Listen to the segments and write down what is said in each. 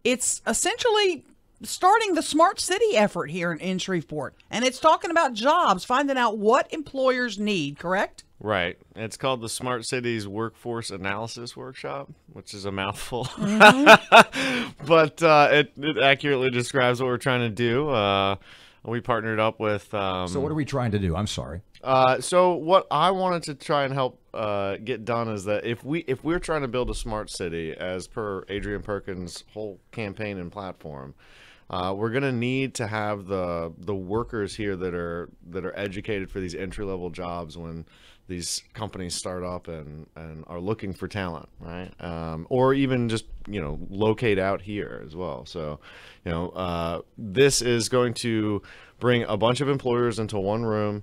it's essentially starting the smart city effort here in Shreveport. And it's talking about jobs, finding out what employers need, correct? Right. It's called the Smart Cities Workforce Analysis Workshop, which is a mouthful. But it accurately describes what we're trying to do. We partnered up with... So what are we trying to do? I'm sorry. So what I wanted to try and help get done is that if we're trying to build a smart city, as per Adrian Perkins' whole campaign and platform, we're going to need to have the workers here that are educated for these entry-level jobs when these companies start up and are looking for talent, right? Or even just, locate out here as well. So, this is going to bring a bunch of employers into one room.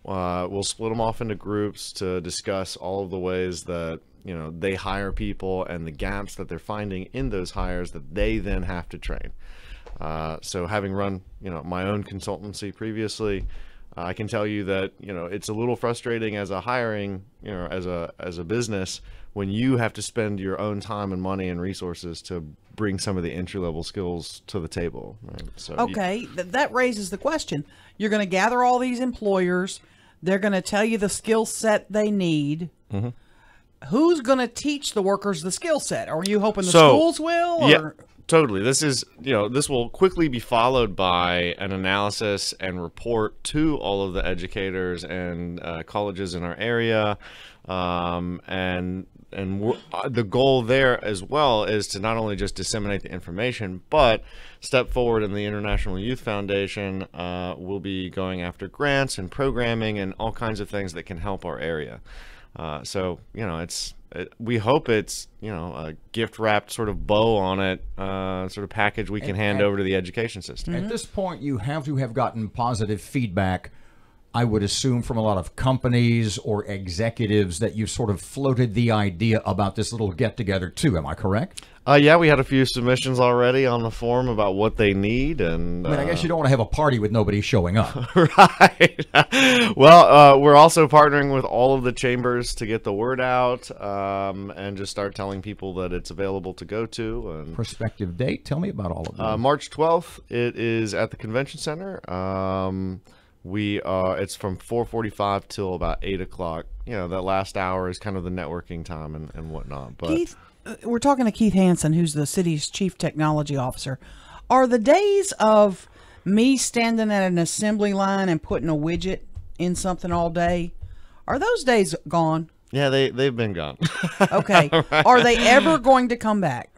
We'll split them off into groups to discuss all of the ways that, they hire people and the gaps that they're finding in those hires that they then have to train. So having run, my own consultancy previously, I can tell you that, it's a little frustrating as a hiring, as a business, when you have to spend your own time and money and resources to bring some of the entry-level skills to the table. Right? So okay, that raises the question. You're going to gather all these employers. They're going to tell you the skill set they need. Mm-hmm. Who's going to teach the workers the skill set? Are you hoping the schools will? Or? Yeah. Totally. This is, this will quickly be followed by an analysis and report to all of the educators and colleges in our area. And the goal there as well is to not only just disseminate the information, but step forward in the International Youth Foundation. We'll be going after grants and programming and all kinds of things that can help our area. So, we hope it's, a gift-wrapped sort of bow on it, sort of package we can hand over to the education system. At this point, you have to have gotten positive feedback, I would assume, from a lot of companies or executives that you sort of floated the idea about this little get-together too. Am I correct? Yeah, we had a few submissions already on the form about what they need, and I guess you don't want to have a party with nobody showing up. Right. Well, we're also partnering with all of the chambers to get the word out, and just start telling people that it's available to go to. And prospective date? Tell me about all of them. March 12th. It is at the convention center. It's from 4:45 till about 8 o'clock. That last hour is kind of the networking time and whatnot. But Keith, we're talking to Keith Hanson, who's the city's chief technology officer. Are the days of me standing at an assembly line and putting a widget in something all day, are those days gone? Yeah, they've been gone. Okay. Right. Are they ever going to come back?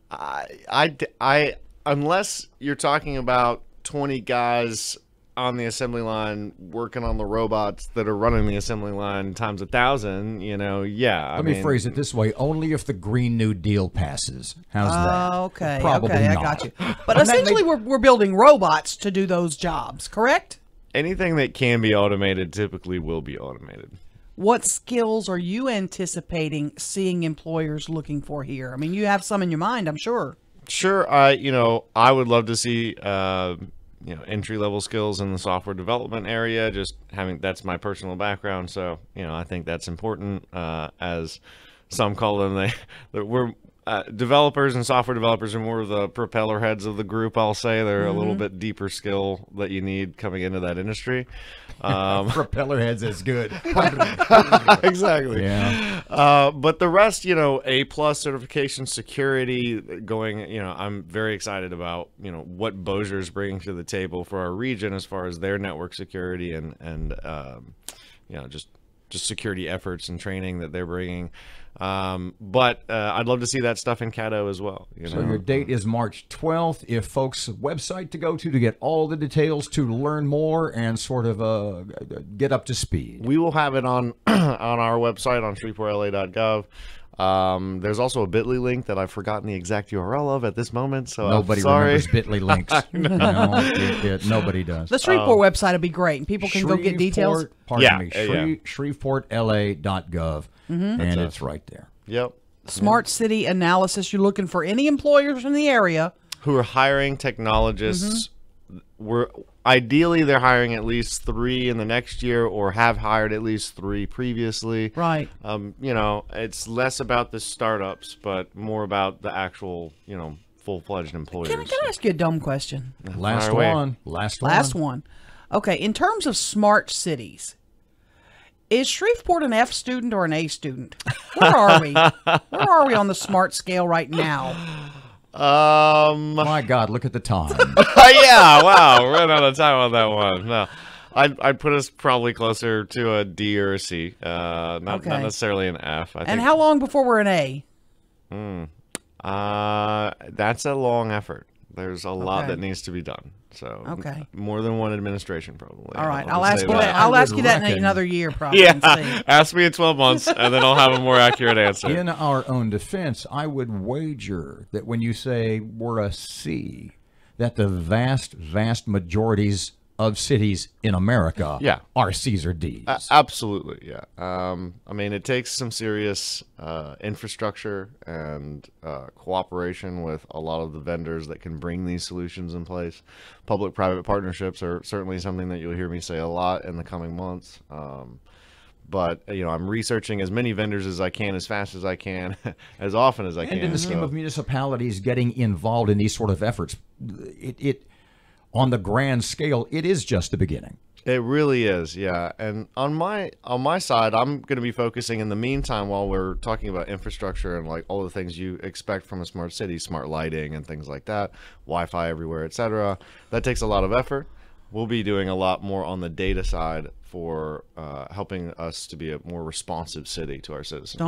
I unless you're talking about 20 guys on the assembly line working on the robots that are running the assembly line times 1,000, yeah. Let me phrase it this way: only if the Green New Deal passes. How's that? Okay. Probably okay, not. I got you. But essentially, we're building robots to do those jobs, correct? Anything that can be automated typically will be automated. What skills are you anticipating seeing employers looking for here? I mean, you have some in your mind, I'm sure. Sure. I would love to see entry-level skills in the software development area, that's my personal background. So, I think that's important, as some call them. We're developers and software developers are more of the propeller heads of the group. I'll say they're a little bit deeper skill that you need coming into that industry. Propeller heads is good. Exactly. Yeah. But the rest, A+ certification, security going, I'm very excited about, what Bossier's bringing to the table for our region as far as their network security and just security efforts and training that they're bringing. But I'd love to see that stuff in Caddo as well. So your date is March 12th. If folks' website to go to get all the details, to learn more and sort of get up to speed. We will have it on on our website on shreveportla.gov. There's also a bit.ly link that I've forgotten the exact URL of at this moment, so nobody I'm sorry. remembers bit.ly links. Nobody does. The Shreveport website will be great, and people can go get details. Shreveportla.gov, and it's right there. Yep. Smart city analysis. You're looking for any employers in the area who are hiring technologists. Ideally, they're hiring at least 3 in the next year, or have hired at least 3 previously. Right. It's less about the startups, but more about the actual, full-fledged employers. Can I ask you a dumb question? Last Fire away. one. Last One. Okay, in terms of smart cities, is Shreveport an F student or an A student? Where are we? Where are we on the smart scale right now? My God, look at the time. Yeah, wow, we're running out of time on that one. No, I'd put us probably closer to a D or a C, not necessarily an F. I think. How long before we're an A? That's a long effort. There's a lot Okay. that needs to be done. So more than one administration probably. All right, I'll I'll ask say you that. that. I'll I ask would you that in reckon- another year, probably. And see. Yeah, ask me in 12 months, and then I'll have a more accurate answer. In our own defense, I would wager that when you say we're a C, that the vast, vast majorities of cities in America are C's or D's. Absolutely, yeah. I mean, it takes some serious infrastructure and cooperation with a lot of the vendors that can bring these solutions in place. Public-private partnerships are certainly something that you'll hear me say a lot in the coming months. But, I'm researching as many vendors as I can, as fast as I can, as often as I can. And in the scheme of municipalities getting involved in these sort of efforts, it on the grand scale, it is just the beginning. It really is, yeah. And on my side, I'm going to be focusing in the meantime while we're talking about infrastructure and like all the things you expect from a smart city, smart lighting and things like that, Wi-Fi everywhere, etc. That takes a lot of effort. We'll be doing a lot more on the data side for helping us to be a more responsive city to our citizens.